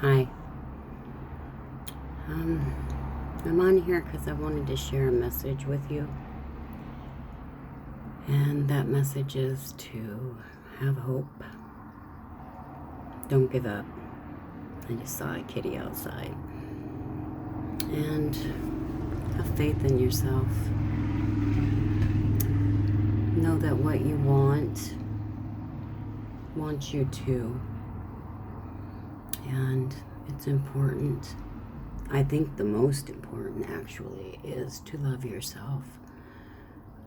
Hi. I'm on here because I wanted to share a message with you. And that message is to have hope. Don't give up. I just saw a kitty outside. And have faith in yourself. Know that what you want wants you to. And it's important. I think the most important, actually, is to love yourself.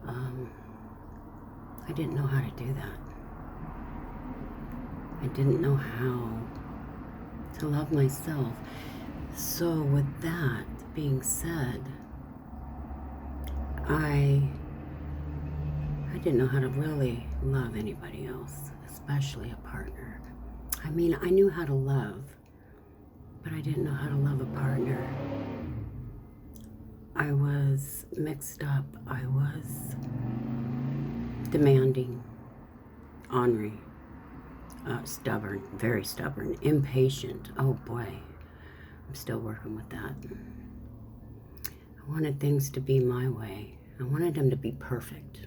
I didn't know how to do that. I didn't know how to love myself. So with that being said, I didn't know how to really love anybody else, especially a partner. I mean, I knew how to love, but I didn't know how to love a partner. I was mixed up. I was demanding, ornery, stubborn, very stubborn, impatient. Oh boy, I'm still working with that. I wanted things to be my way. I wanted them to be perfect.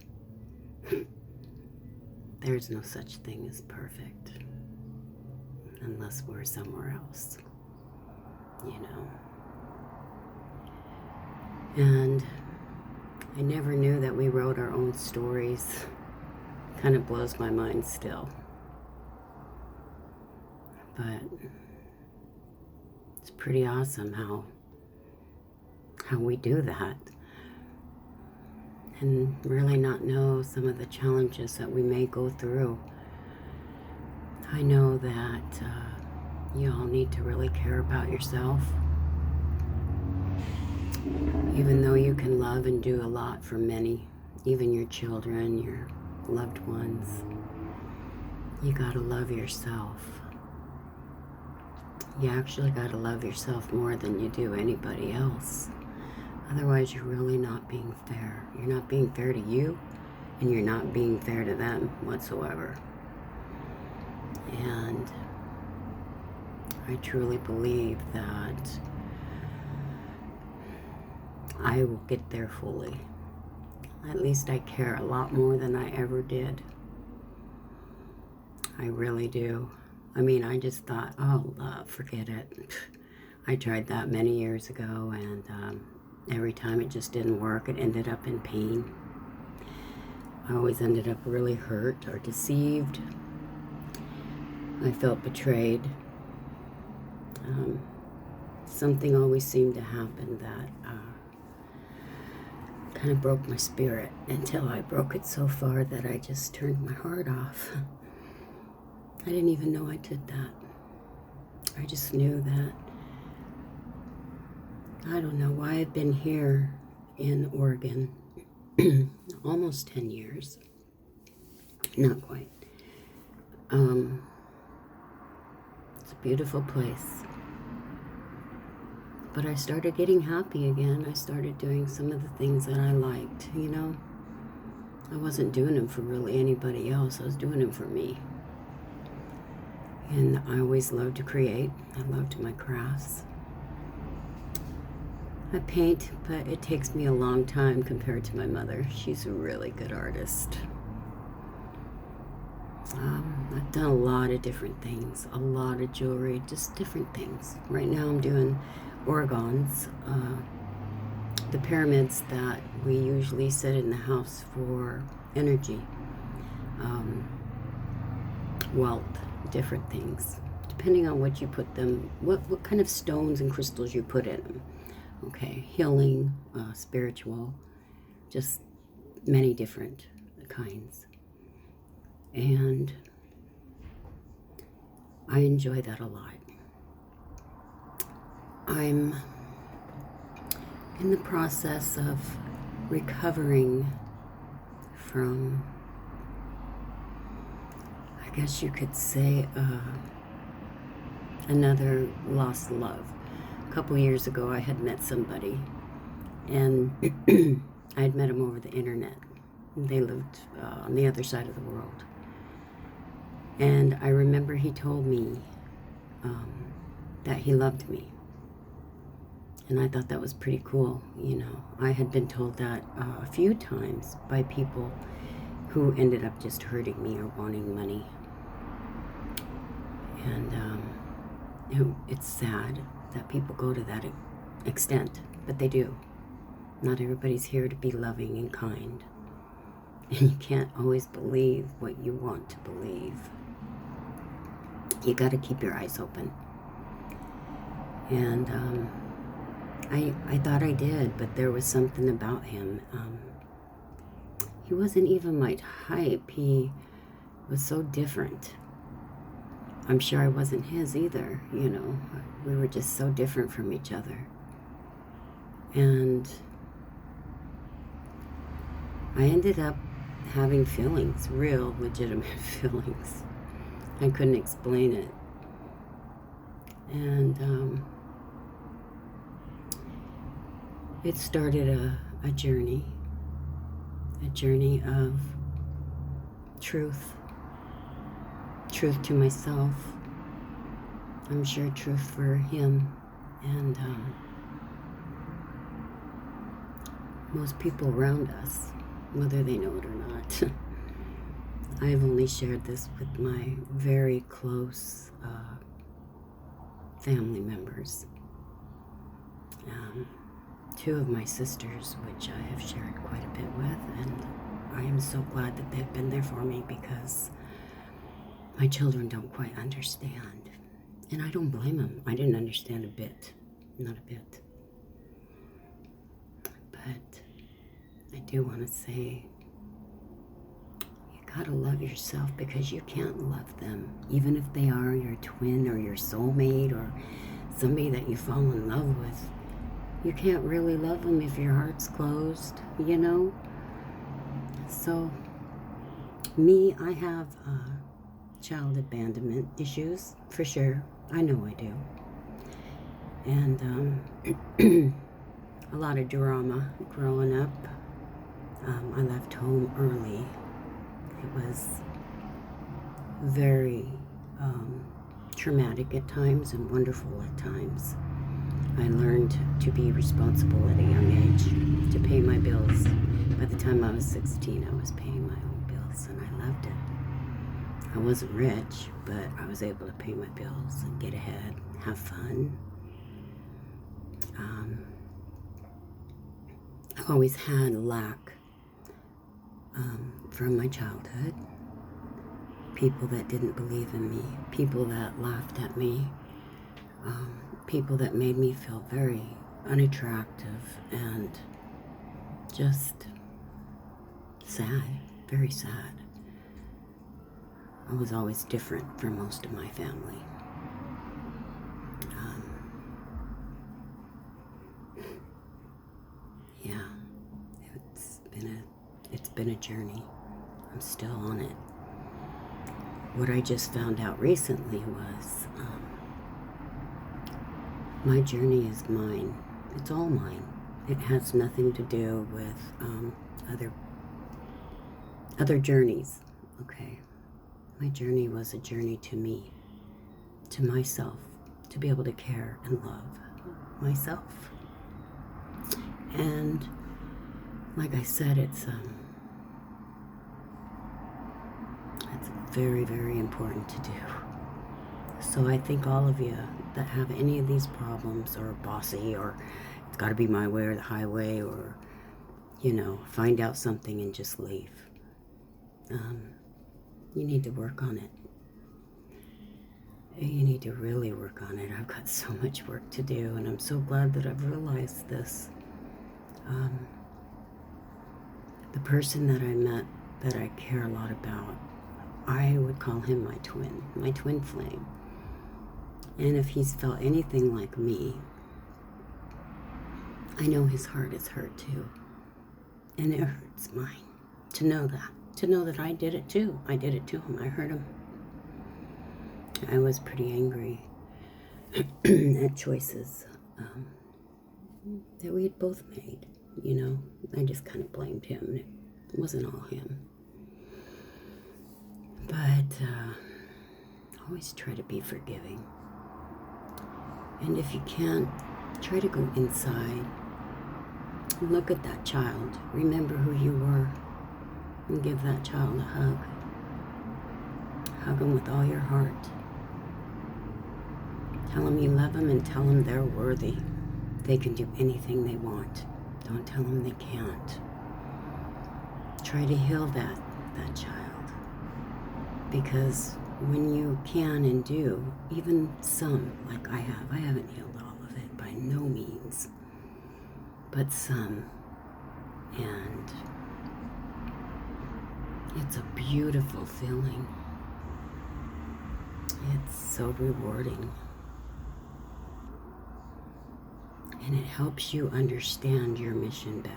There's no such thing as perfect unless we're somewhere else, you know. And I never knew that we wrote our own stories. Kind of blows my mind still. But it's pretty awesome how we do that. And really not know some of the challenges that we may go through. I know that you all need to really care about yourself. Even though you can love and do a lot for many, even your children, your loved ones, you gotta love yourself. You actually gotta love yourself more than you do anybody else. Otherwise, you're really not being fair. You're not being fair to you, and you're not being fair to them whatsoever. And I truly believe that I will get there fully. At least I care a lot more than I ever did. I really do. I mean, I just thought, oh, love, forget it. I tried that many years ago, and every time it just didn't work. It ended up in pain. I always ended up really hurt or deceived. I felt betrayed. Something always seemed to happen that kind of broke my spirit until I broke it so far that I just turned my heart off. I didn't even know I did that. I just knew that, I don't know why I've been here in Oregon almost 10 years. Not quite. It's a beautiful place. But I started getting happy again. I started doing some of the things that I liked, you know. I wasn't doing them for really anybody else. I was doing them for me. And I always loved to create. I loved my crafts. I paint, but it takes me a long time compared to my mother. She's a really good artist. I've done a lot of different things, a lot of jewelry, just different things. Right now I'm doing organs, the pyramids that we usually set in the house for energy, wealth, different things, depending on what you put them, what kind of stones and crystals you put in them. Okay, healing, spiritual, just many different kinds. And I enjoy that a lot. I'm in the process of recovering from, I guess you could say, another lost love. A couple years ago, I had met somebody, and I had met him over the internet. They lived on the other side of the world. And I remember he told me that he loved me. And I thought that was pretty cool, you know. I had been told that a few times by people who ended up just hurting me or wanting money. And it's sad that people go to that extent, but they do. Not everybody's here to be loving and kind. And you can't always believe what you want to believe. You got to keep your eyes open. And I thought I did, but there was something about him. He wasn't even my type. He was so different. I'm sure I wasn't his either, you know. We were just so different from each other. And I ended up having feelings, real legitimate feelings. I couldn't explain it. And it started a journey of truth to myself. I'm sure truth for him, and most people around us, whether they know it or not. I've only shared this with my very close family members. Two of my sisters, which I have shared quite a bit with, and I am so glad that they've been there for me, because my children don't quite understand. And I don't blame them. I didn't understand a bit. Not a bit. But I do want to say, you gotta love yourself, because you can't love them. Even if they are your twin or your soulmate or somebody that you fall in love with, you can't really love them if your heart's closed, you know? So, me, I have child abandonment issues, for sure. I know I do. And a lot of drama growing up. I left home early. It was very traumatic at times and wonderful at times. I learned to be responsible at a young age, to pay my bills. By the time I was 16, I was paying my own bills, and I loved it. I wasn't rich, but I was able to pay my bills and get ahead, have fun. I've always had lack from my childhood. People that didn't believe in me, people that laughed at me, people that made me feel very unattractive and just sad, very sad. I was always different from most of my family. Yeah, it's been a journey. I'm still on it. What I just found out recently was my journey is mine. It's all mine. It has nothing to do with other journeys. Okay, my journey was a journey to me, to myself, to be able to care and love myself. And like I said, it's very, very important to do. So I think all of you that have any of these problems, or bossy, or it's got to be my way or the highway, or, you know, find out something and just leave. You need to work on it. You need to really work on it. I've got so much work to do, and I'm so glad that I've realized this. The person that I met that I care a lot about, I would call him my twin flame. And if he's felt anything like me, I know his heart is hurt too. And it hurts mine to know that I did it too. I did it to him. I hurt him. I was pretty angry at choices that we had both made, you know. I just kind of blamed him. It wasn't all him. But always try to be forgiving. And if you can't, try to go inside and look at that child. Remember who you were and give that child a hug. Hug them with all your heart. Tell them you love them and tell them they're worthy. They can do anything they want. Don't tell them they can't. Try to heal that child. Because when you can and do, even some, like I haven't healed all of it by no means, but some. And it's a beautiful feeling. It's so rewarding. And it helps you understand your mission better.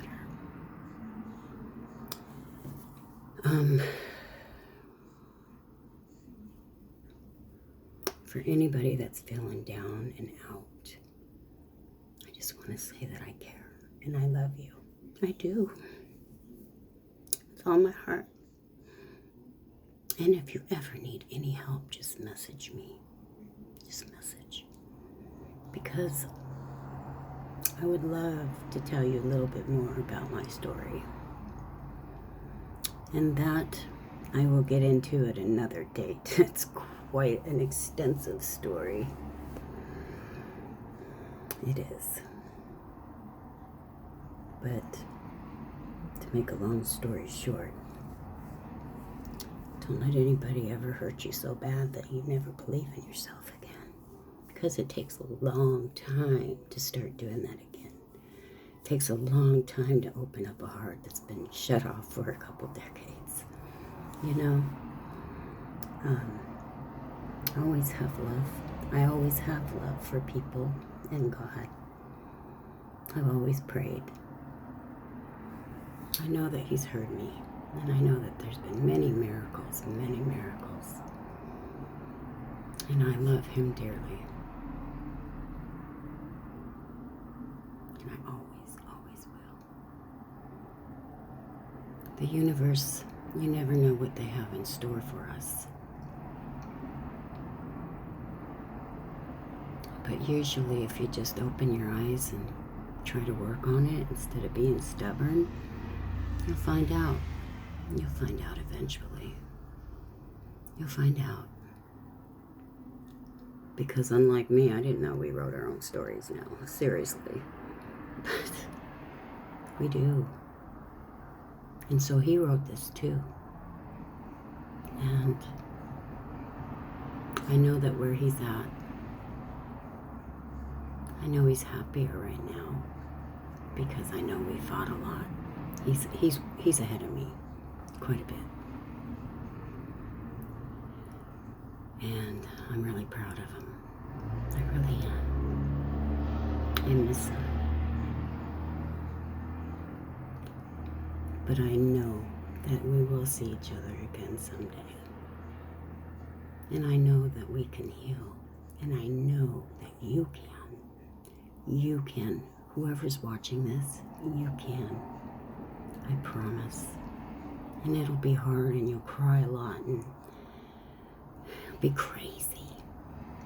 For anybody that's feeling down and out, I just want to say that I care and I love you. I do. With all my heart. And if you ever need any help, just message me. Just message. Because I would love to tell you a little bit more about my story. And that I will get into at another date. It's quite an extensive story. It is. But to make a long story short, don't let anybody ever hurt you so bad that you never believe in yourself again. Because it takes a long time to start doing that again. It takes a long time to open up a heart that's been shut off for a couple decades. You know? I always have love. I always have love for people and God. I've always prayed. I know that He's heard me. And I know that there's been many miracles, many miracles. And I love Him dearly. And I always, always will. The universe, you never know what they have in store for us. But usually if you just open your eyes and try to work on it instead of being stubborn, you'll find out. You'll find out eventually. You'll find out. Because unlike me, I didn't know we wrote our own stories now. Seriously. But we do. And so He wrote this too. And I know that where He's at, I know He's happier right now. Because I know we fought a lot. He's ahead of me. Quite a bit. And I'm really proud of him. I really am. I miss him. But I know that we will see each other again someday. And I know that we can heal. And I know that you can. You can. Whoever's watching this, you can. I promise. And it'll be hard and you'll cry a lot and it'll be crazy.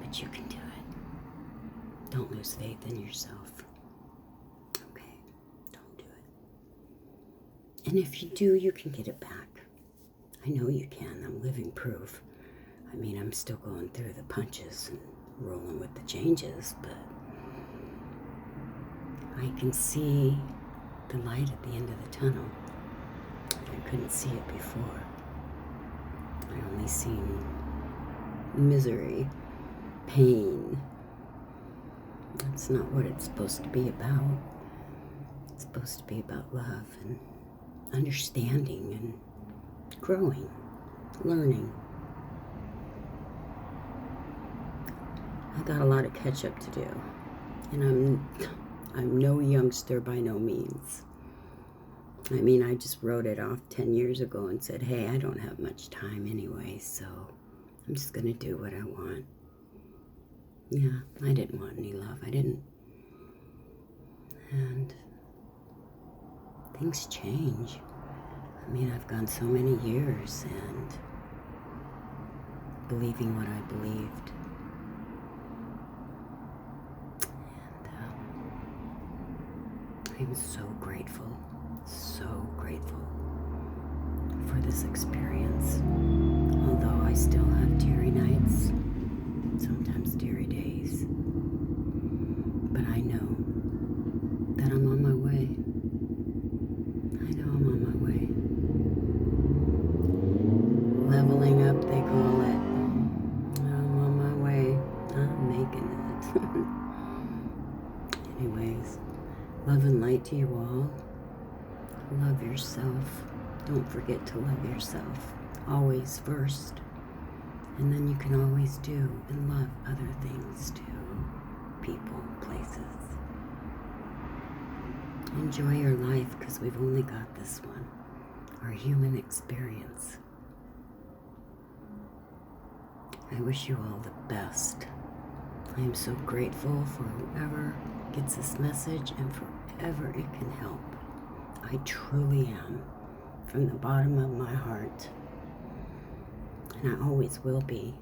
But you can do it. Don't lose faith in yourself. Okay? Don't do it. And if you do, you can get it back. I know you can. I'm living proof. I mean, I'm still going through the punches and rolling with the changes, but I can see the light at the end of the tunnel. I couldn't see it before. I only seen misery, pain. That's not what it's supposed to be about. It's supposed to be about love and understanding and growing, learning. I got a lot of catch up to do, and I'm no youngster by no means. I mean, I just wrote it off 10 years ago and said, hey, I don't have much time anyway, so I'm just going to do what I want. Yeah, I didn't want any love. I didn't. And things change. I mean, I've gone so many years and believing what I believed. I'm so grateful for this experience. Although I still have teary nights, sometimes teary days. But I know that I'm on my way. I know I'm on my way. Leveling up, they call it. I'm on my way. I'm making it. Anyways, love and light to you all. Love yourself. Don't forget to love yourself. Always first. And then you can always do and love other things too. People, places. Enjoy your life because we've only got this one. Our human experience. I wish you all the best. I am so grateful for whoever gets this message and for whoever it can help. I truly am, from the bottom of my heart. And I always will be.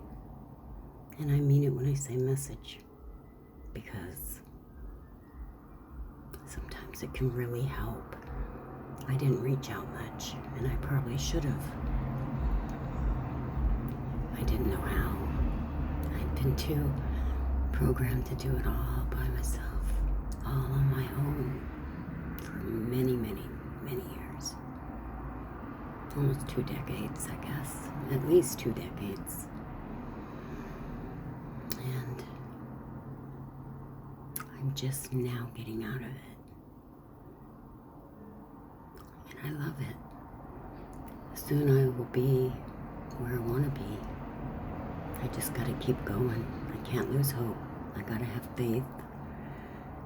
And I mean it when I say message, because sometimes it can really help. I didn't reach out much, and I probably should have. I didn't know how. I'd been too programmed to do it all by myself, all on my own, for many, many, many years. Almost 2 decades, I guess. At least 2 decades. And I'm just now getting out of it. And I love it. Soon I will be where I want to be. I just gotta keep going. I can't lose hope. I gotta have faith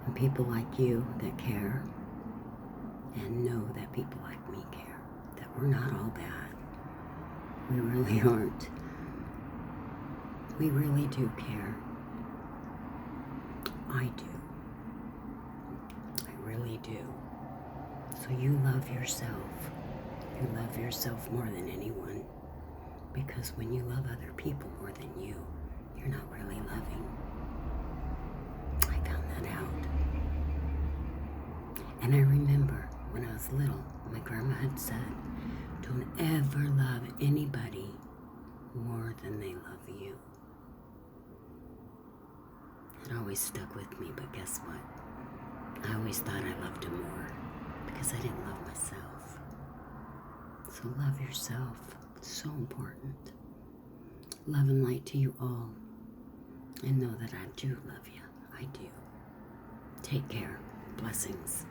in people like you that care, and know that people like me care. That we're not all bad. We really aren't. We really do care. I do. I really do. So you love yourself. You love yourself more than anyone. Because when you love other people more than you, you're not really loving. I found that out. And I remember when I was little, my grandma had said, don't ever love anybody more than they love you. It always stuck with me, but guess what? I always thought I loved them more because I didn't love myself. So love yourself. It's so important. Love and light to you all. And know that I do love you. I do. Take care. Blessings.